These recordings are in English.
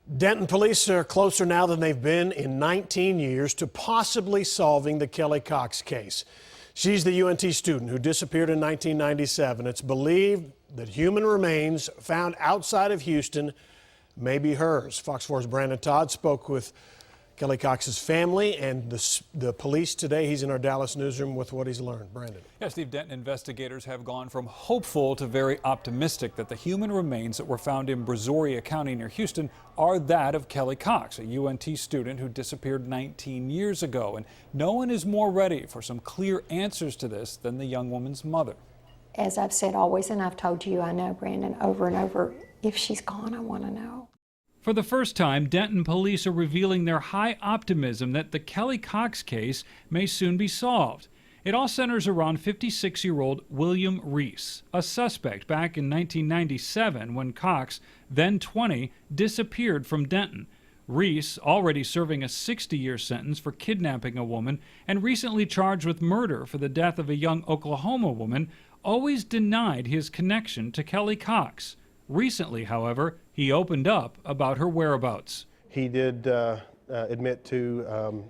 Denton police are closer now than they've been in 19 years to possibly solving the Kelli Cox case. She's the UNT student who disappeared in 1997. It's believed that human remains found outside of Houston may be hers. Fox 4's Brandon Todd spoke with Kelli Cox's family and the police today. He's in our Dallas newsroom with what he's learned. Brandon. Yes, Steve, Denton investigators have gone from hopeful to very optimistic that the human remains that were found in Brazoria County near Houston are that of Kelli Cox, a UNT student who disappeared 19 years ago. And no one is more ready for some clear answers to this than the young woman's mother. As I've said always, and I've told you, I know, Brandon, over and over, if she's gone, I want to know. For the first time, Denton police are revealing their high optimism that the Kelli Cox case may soon be solved. It all centers around 56-year-old William Reese, a suspect back in 1997 when Cox, then 20, disappeared from Denton. Reese, already serving a 60-year sentence for kidnapping a woman and recently charged with murder for the death of a young Oklahoma woman, always denied his connection to Kelli Cox. Recently, however, he opened up about her whereabouts. He did admit to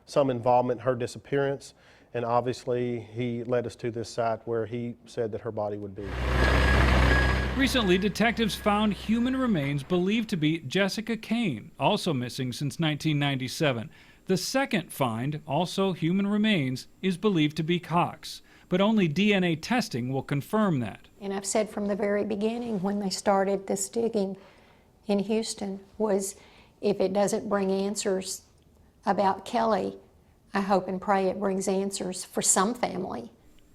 some involvement in her disappearance, and obviously he led us to this site where he said that her body would be. Recently, detectives found human remains believed to be Jessica Kane, also missing since 1997. The second find, also human remains, is believed to be Cox, but only DNA testing will confirm that. And I've said from the very beginning when they started this digging in Houston was if it doesn't bring answers about Kelli, I hope and pray it brings answers for some family.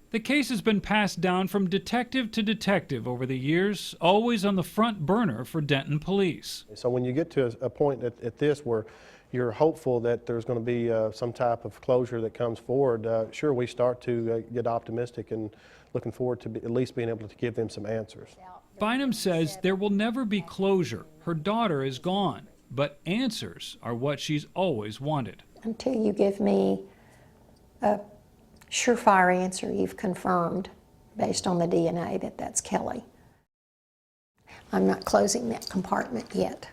The case has been passed down from detective to detective over the years, always on the front burner for Denton police. So when you get to a point at this where you're hopeful that there's going to be some type of closure that comes forward, sure, we start to get optimistic and looking forward to at least being able to give them some answers. Bynum says there will never be closure. Her daughter is gone, but answers are what she's always wanted. Until you give me a surefire answer you've confirmed based on the DNA that that's Kelli, I'm not closing that compartment yet.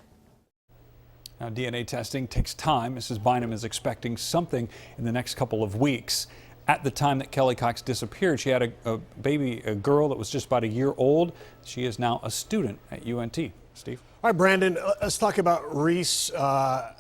Now, DNA testing takes time. Mrs. Bynum is expecting something in the next couple of weeks. At the time that Kelli Cox disappeared, she had a girl that was just about a year old. She is now a student at UNT. Steve? All right, Brandon, let's talk about Reese. Not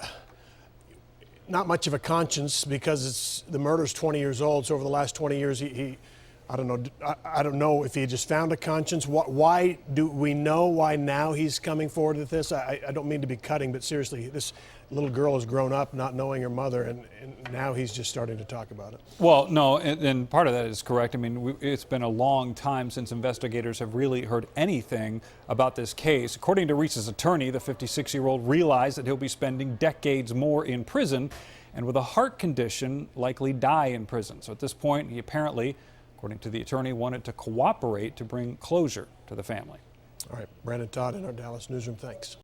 much of a conscience because the murder's 20 years old. So over the last 20 years, I don't know if he just found a conscience. Why do we know why now he's coming forward with this? I don't mean to be cutting, but seriously, this little girl has grown up not knowing her mother, and now he's just starting to talk about it. Well, no, and part of that is correct. I mean, it's been a long time since investigators have really heard anything about this case. According to Reese's attorney, the 56-year-old realized that he'll be spending decades more in prison and with a heart condition likely die in prison. So at this point, he apparently, according to the attorney, wanted to cooperate to bring closure to the family. All right, Brandon Todd in our Dallas newsroom, thanks.